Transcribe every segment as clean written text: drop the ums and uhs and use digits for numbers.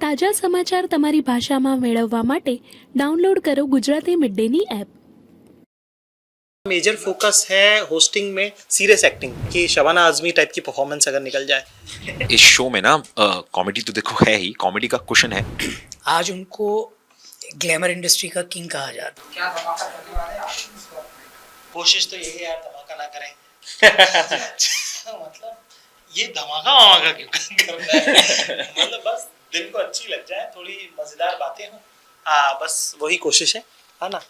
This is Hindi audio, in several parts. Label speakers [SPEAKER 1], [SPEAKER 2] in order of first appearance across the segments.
[SPEAKER 1] તાજા સમાચાર તમારી ભાષામાં મેળવવા માટે ડાઉનલોડ કરો ગુજરાતી મિડ ડેની એપ।
[SPEAKER 2] मेजर फोकस है होस्टिंग में सीरियस एक्टिंग कि शबाना आजमी टाइप की परफॉर्मेंस अगर निकल जाए।
[SPEAKER 3] इस शो में ना कॉमेडी तो देखो है ही, कॉमेडी का क्वेश्चन है।
[SPEAKER 4] आज उनको ग्लैमर इंडस्ट्री का किंग कहा जाता है।
[SPEAKER 5] क्या धमाका करने वाले हैं आप?
[SPEAKER 2] कोशिश तो यही है यार, धमाका ना करें। मतलब ये धमाका वमाका क्यों करना है? मतलब बस दिल को अच्छी लग जाए, थोड़ी मजेदार बातें हो, बस वही कोशिश है ना।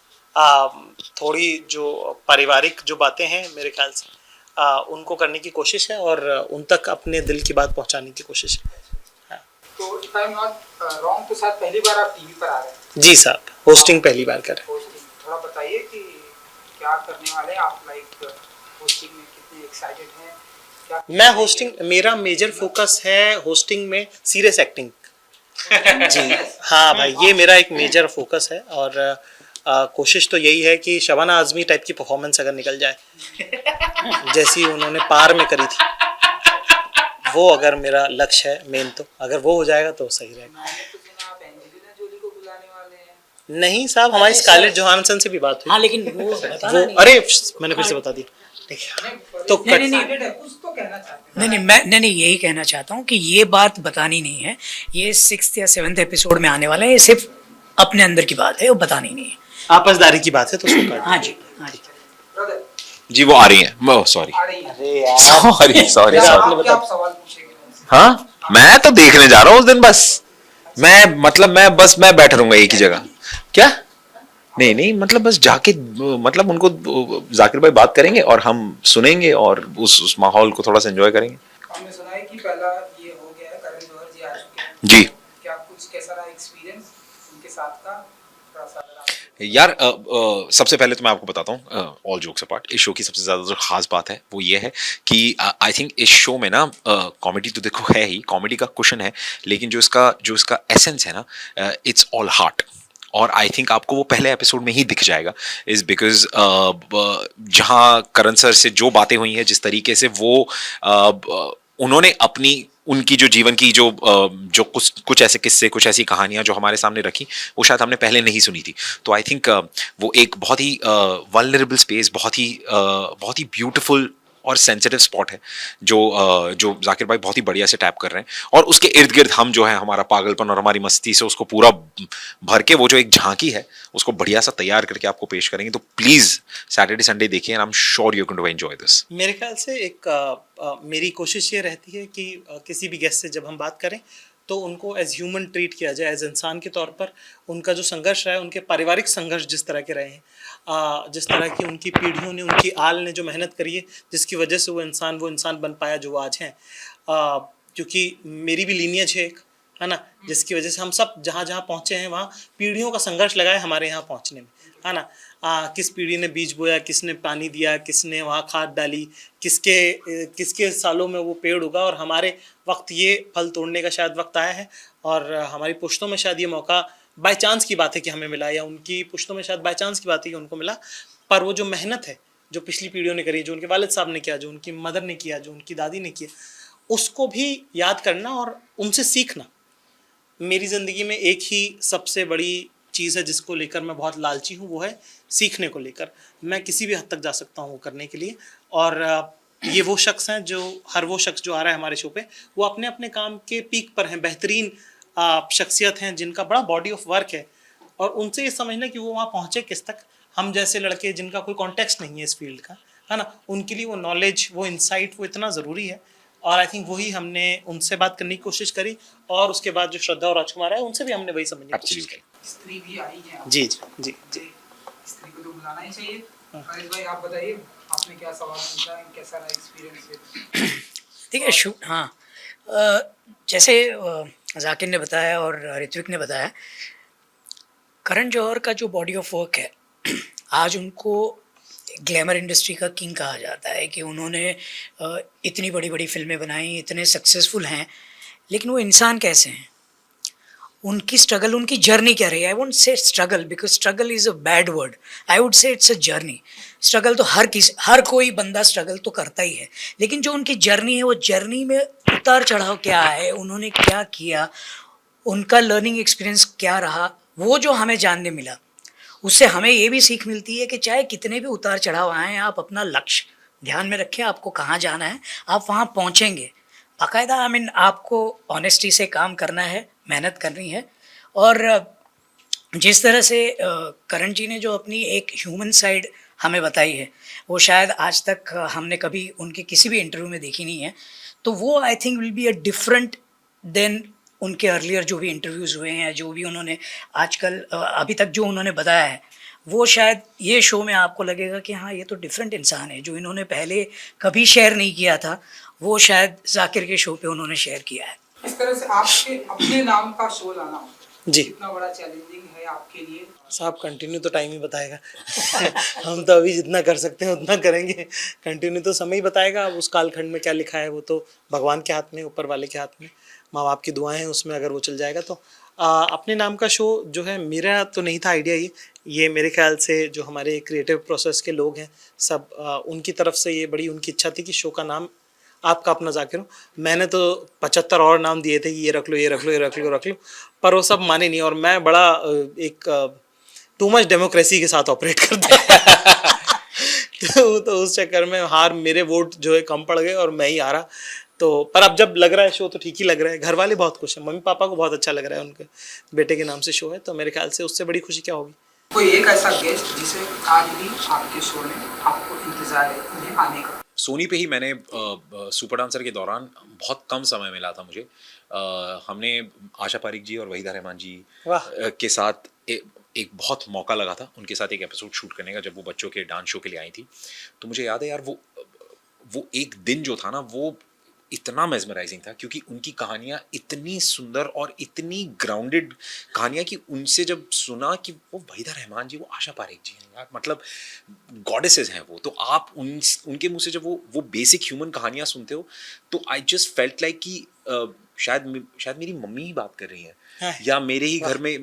[SPEAKER 2] थोड़ी जो पारिवारिक जो बातें हैं मेरे ख्याल से उनको करने की कोशिश है और उन तक अपने दिल की बात पहुंचाने की कोशिश है।
[SPEAKER 5] तो if I am not wrong तो शायद पहली बार आप टीवी पर आ रहे हैं।
[SPEAKER 2] जी साहब, होस्टिंग पहली बार कर रहे हैं।
[SPEAKER 5] होस्टिंग थोड़ा बताइए कि क्या करने वाले हैं आप, लाइक होस्टिंग में कितने एक्साइटेड हैं? क्या
[SPEAKER 2] मैं होस्टिंग, मेरा मेजर फोकस है होस्टिंग में सीरियस एक्टिंग। जी हाँ भाई, ये मेरा एक मेजर फोकस है और कोशिश तो यही है कि शबाना आजमी टाइप की परफॉर्मेंस अगर निकल जाए जैसी उन्होंने पार में करी थी, वो अगर मेरा लक्ष्य है मेन, तो अगर वो हो जाएगा तो सही रहेगा।
[SPEAKER 5] मैंने तो सुना आप एंजेलिना जोली को बुलाने वाले हैं।
[SPEAKER 2] नहीं साहब, हमारी स्कारलेट जोहानसन से भी बात हुई।
[SPEAKER 4] हाँ, लेकिन वो बताना
[SPEAKER 2] वो
[SPEAKER 4] नहीं।
[SPEAKER 2] अरे मैंने फिर से बता दिया। तो
[SPEAKER 4] नहीं, नहीं,
[SPEAKER 5] Excited है, कुछ तो कहना चाहते हैं।
[SPEAKER 4] मैं यही कहना चाहता हूँ कि ये बात बतानी नहीं है। ये 6th या 7th एपिसोड में आने वाला है। ये सिर्फ अपने अंदर की बात है, वो बतानी नहीं है।
[SPEAKER 2] आपसदारी की बात है तो उसको काट।
[SPEAKER 4] हाँ जी, हाँ जी।
[SPEAKER 5] ब्रदर
[SPEAKER 3] जी वो आ रही हैं, सॉरी
[SPEAKER 5] आ रही है।
[SPEAKER 2] अरे यार,
[SPEAKER 3] सॉरी सॉरी
[SPEAKER 5] क्या
[SPEAKER 3] सॉरी।
[SPEAKER 5] आप क्या आप सवाल पूछेंगे उनसे?
[SPEAKER 3] हाँ, मैं तो देखने जा रहा हूँ उस दिन बस। मैं बैठ रहूंगा एक ही जगह। क्या? नहीं मतलब बस जाके मतलब उनको जाकिर भाई बात करेंगे और हम सुनेंगे और उस माहौल को थोड़ा सा एंजॉय करेंगे।
[SPEAKER 5] हमने सुना है कि पहला ये हो गया है, करण जौहर जी आ चुके हैं।
[SPEAKER 3] जी
[SPEAKER 5] क्या कुछ कैसा रहा एक्सपीरियंस उनके साथ का? थोड़ा सा अगर आप
[SPEAKER 3] यार, सबसे पहले तो मैं आपको बताता हूँ, ऑल जोक्स अपार्ट, इस शो की सबसे ज्यादा जो खास बात है वो ये है कि आई थिंक इस शो में ना कॉमेडी तो देखो है ही, कॉमेडी का क्वेश्चन है, लेकिन जो इसका एसेंस है ना, इट्स ऑल हार्ट। और आई थिंक आपको वो पहले एपिसोड में ही दिख जाएगा, इज बिकॉज जहाँ करण सर से जो बातें हुई हैं, जिस तरीके से वो उन्होंने उनकी जो जीवन की जो कुछ ऐसे किस्से, कुछ ऐसी कहानियां जो हमारे सामने रखी, वो शायद हमने पहले नहीं सुनी थी। तो आई थिंक वो एक बहुत ही वल्नरेबल स्पेस, बहुत ही ब्यूटीफुल और सेंसिटिव स्पॉट है जो जाकिर भाई बहुत ही बढ़िया से टैप कर रहे हैं। और उसके इर्द गिर्द हम जो है, हमारा पागलपन और हमारी मस्ती से उसको पूरा भर के वो जो एक झांकी है उसको बढ़िया सा तैयार करके आपको पेश करेंगे। तो प्लीज सैटरडे संडे देखिए and I am sure you can enjoy this.
[SPEAKER 2] मेरे ख्याल से एक मेरी कोशिश ये रहती है कि किसी भी गेस्ट से जब हम बात करें तो उनको एज ह्यूमन ट्रीट किया जाए, एज इंसान के तौर पर उनका जो संघर्ष रहा है, उनके पारिवारिक संघर्ष जिस तरह के रहे हैं, जिस तरह की उनकी पीढ़ियों ने, उनकी आल ने जो मेहनत करी है, जिसकी वजह से वो इंसान बन पाया जो वो आज हैं। क्योंकि मेरी भी लीनियज है एक, है ना, जिसकी वजह से हम सब जहाँ जहाँ पहुँचे हैं वहाँ पीढ़ियों का संघर्ष लगा है हमारे यहाँ पहुँचने में, है ना। किस पीढ़ी ने बीज बोया, किसने पानी दिया, किसने वहाँ खाद डाली, किसके सालों में वो पेड़ उगा, और हमारे वक्त ये फल तोड़ने का शायद वक्त आया है। और हमारी पुश्तों में शायद ये मौका बाय चांस की बात है कि हमें मिला, या उनकी पुश्तों में शायद बाय चांस की बात है कि उनको मिला। पर वो जो मेहनत है जो पिछली पीढ़ियों ने करी, जो उनके वालिद साहब ने किया, जो उनकी मदर ने किया, जो उनकी दादी ने किया, उसको भी याद करना और उनसे सीखना मेरी ज़िंदगी में एक ही सबसे बड़ी चीज़ है जिसको लेकर मैं बहुत लालची हूँ, वो है सीखने को लेकर। मैं किसी भी हद तक जा सकता हूँ वो करने के लिए। और ये वो शख्स हैं जो हर वो शख्स जो आ रहा है हमारे शो पे, वो अपने अपने काम के पीक पर हैं, बेहतरीन शख्सियत हैं जिनका बड़ा बॉडी ऑफ वर्क है। और उनसे ये समझना कि वो वहाँ पहुँचे किस तक, हम जैसे लड़के जिनका कोई कॉन्टेक्स्ट नहीं है इस फील्ड का, है ना, उनके लिए वो नॉलेज, वो इंसाइट, वो इतना ज़रूरी है। और आई थिंक वही हमने उनसे बात करने की कोशिश करी, और उसके बाद जो श्रद्धा और राजकुमार है उनसे भी हमने वही समझने की कोशिश करी।
[SPEAKER 5] स्त्री भी आई है आप?
[SPEAKER 2] जी जी जी जी।
[SPEAKER 5] स्त्री को तो बुलाना ही चाहिए। परेश भाई आप बताइए, आपने क्या सवाल पूछा है, कैसा रहा एक्सपीरियंस?
[SPEAKER 4] ठीक है, हाँ, जैसे जाकिर ने बताया और ऋत्विक ने बताया, करण जौहर का जो बॉडी ऑफ वर्क है, आज उनको ग्लैमर इंडस्ट्री का किंग कहा जाता है कि उन्होंने इतनी बड़ी बड़ी फिल्में बनाई, इतने सक्सेसफुल हैं, लेकिन वो इंसान कैसे हैं, उनकी स्ट्रगल, उनकी जर्नी क्या रही है। I won't say struggle because struggle is a bad word, I would say it's a journey. Struggle तो हर कोई बंदा स्ट्रगल तो करता ही है, लेकिन जो उनकी जर्नी है, वो जर्नी में उतार चढ़ाव क्या है, उन्होंने क्या किया, उनका लर्निंग एक्सपीरियंस क्या रहा, वो जो हमें जानने मिला, उससे हमें ये भी सीख मिलती है कि चाहे कितने भी उतार चढ़ाव आएँ, आप अपना लक्ष्य ध्यान में रखें, आपको कहाँ जाना है, आप वहाँ पहुँचेंगे। बाकायदा आपको ऑनेस्टी से काम करना है, मेहनत करनी है। और जिस तरह से करण जी ने जो अपनी एक ह्यूमन साइड हमें बताई है, वो शायद आज तक हमने कभी उनके किसी भी इंटरव्यू में देखी नहीं है। तो वो I think will be a different then उनके अर्लियर जो भी इंटरव्यूज़ हुए हैं, जो भी उन्होंने आजकल अभी तक जो उन्होंने बताया है, वो शायद ये शो में आपको लगेगा कि हाँ, ये तो डिफरेंट इंसान है। जो इन्होंने पहले कभी शेयर नहीं किया था, वो शायद जाकिर के शो पे उन्होंने शेयर किया है।
[SPEAKER 5] इस तरह से आपके अपने नाम का शो लाना
[SPEAKER 2] जी
[SPEAKER 5] कितना बड़ा चैलेंजिंग है आपके लिए?
[SPEAKER 2] साहब कंटिन्यू तो टाइम ही बताएगा। हम तो अभी जितना कर सकते हैं उतना करेंगे, कंटिन्यू तो समय ही बताएगा। अब उस कालखंड में क्या लिखा है वो तो भगवान के हाथ में, ऊपर वाले के हाथ में, माँ बाप की दुआएं हैं उसमें, अगर वो चल जाएगा तो। अपने नाम का शो जो है, मेरा तो नहीं था आइडिया ये मेरे ख्याल से जो हमारे क्रिएटिव प्रोसेस के लोग हैं सब, उनकी तरफ से ये बड़ी उनकी इच्छा थी कि शो का नाम आपका अपना जाकिर हो। मैंने तो 75 और नाम दिए थे कि ये रख लो, ये रख लो, ये रख लो, रख लो, पर वो सब माने नहीं। और मैं बड़ा एक टू मच डेमोक्रेसी के साथ ऑपरेट करता तो उस चक्कर में मेरे वोट जो है कम पड़ गए और मैं ही हारा। तो पर अब जब लग रहा है शो तो ठीक ही लग रहा है, घर वाले बहुत खुश हैं, मम्मी पापा को बहुत अच्छा लग रहा है, उनके बेटे के नाम से शो है, तो मेरे ख्याल से उससे बड़ी खुशी क्या होगी।
[SPEAKER 5] कोई एक ऐसा गेस्ट जिसे आज भी आपके शो में आपको इंतजार है उन्हें आने का?
[SPEAKER 3] सोनी पे ही मैंने सुपर डांसर के दौरान बहुत कम समय मिला था मुझे। हमने आशा पारिक जी और वहीदा रहमान जी के साथ एक बहुत मौका लगा था उनके साथ एक एपिसोड शूट करने का, जब वो बच्चों के डांस शो के लिए आई थी। तो मुझे याद है यार, वो एक दिन जो था ना, वो इतना मेस्मराइजिंग था, क्योंकि उनकी कहानियाँ इतनी सुंदर और इतनी ग्राउंडेड कहानियाँ कि उनसे जब सुना कि वो वहीदा रहमान जी, वो आशा पारेख जी हैं यार, मतलब गॉडेसेस हैं वो। तो आप उनके मुँह से जब वो बेसिक ह्यूमन कहानियाँ सुनते हो, तो आई जस्ट फेल्ट लाइक कि शायद मेरी मम्मी ही बात कर रही हैं, या मेरे ही घर में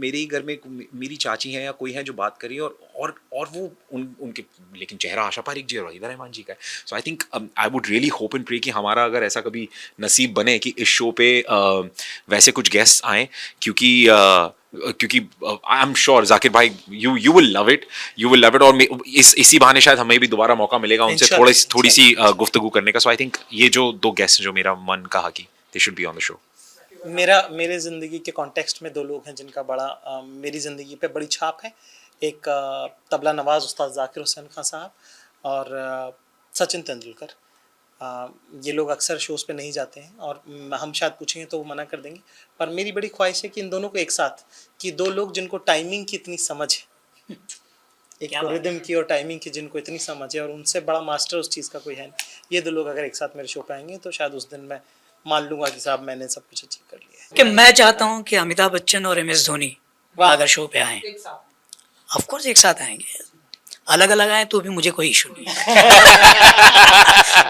[SPEAKER 3] मेरी चाची हैं या कोई है जो बात कर रही है, और वो उनके, लेकिन चेहरा आशा पारिक जी और वहीदा रहमान जी का है। So I think I would really hope and pray कि हमारा अगर ऐसा कभी नसीब बने कि इस शो पे वैसे कुछ गेस्ट आएँ, क्योंकि आई एम श्योर जाकिर भाई यू विल लव इट, और इसी बहाने शायद हमें भी दोबारा मौका मिलेगा उनसे थोड़ी सी गुफ्तगू करने का। सो आई थिंक ये जो दो गेस्ट जो मेरा मन कहा कि they should be on the show.
[SPEAKER 2] मेरे ज़िंदगी के कॉन्टेक्स्ट में दो लोग हैं जिनका बड़ा मेरी ज़िंदगी पे बड़ी छाप है। एक तबला नवाज उस्ताद जाकिर हुसैन खान साहब और सचिन तेंदुलकर। ये लोग अक्सर शोज़ पे नहीं जाते हैं और हम शायद पूछेंगे तो वो मना कर देंगे, पर मेरी बड़ी ख्वाहिश है कि इन दोनों को एक साथ, कि दो लोग जिनको टाइमिंग की इतनी समझ है, एक रिदम की और टाइमिंग की जिनको इतनी समझ है, और उनसे बड़ा मास्टर उस चीज़ का कोई है नहीं, ये दो लोग अगर एक साथ मेरे शो पे आएंगे तो शायद उस दिन मैं मान लूंगा कि साहब मैंने सब कुछ अचीव कर लिया है।
[SPEAKER 4] कि मैं चाहता हूँ कि अमिताभ बच्चन और MS धोनी अगर शो पे आएँ,
[SPEAKER 5] एक साथ
[SPEAKER 4] ऑफ कोर्स एक साथ आएंगे, अलग अलग आए तो भी मुझे कोई इशू नहीं है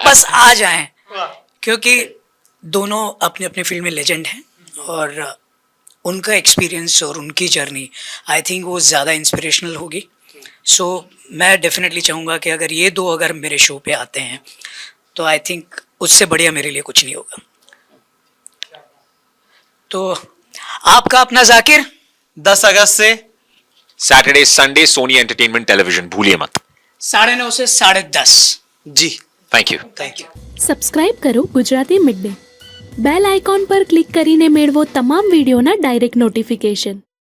[SPEAKER 4] बस आ जाएं, क्योंकि दोनों अपने अपने फील्ड में लेजेंड हैं और उनका एक्सपीरियंस और उनकी जर्नी आई थिंक वो ज़्यादा इंस्पिरेशनल होगी। सो मैं डेफिनेटली चाहूँगा कि अगर ये दो अगर मेरे शो पे आते हैं तो आई थिंक उससे बढ़िया मेरे लिए कुछ नहीं होगा। तो आपका अपना जाकिर
[SPEAKER 2] 10 अगस्त से
[SPEAKER 3] Saturday Sunday Sony Entertainment Television, भूलिए मत,
[SPEAKER 4] 9:30 से 10:30।
[SPEAKER 2] जी
[SPEAKER 3] થેન્ક યુ।
[SPEAKER 1] સબસ્ક્રાઇબ કરો Gujarati mid day. Bell icon પર ક્લિક કરીને મેળવો તમામ વિડીયોના ડાયરેક્ટ નોટિફિકેશન.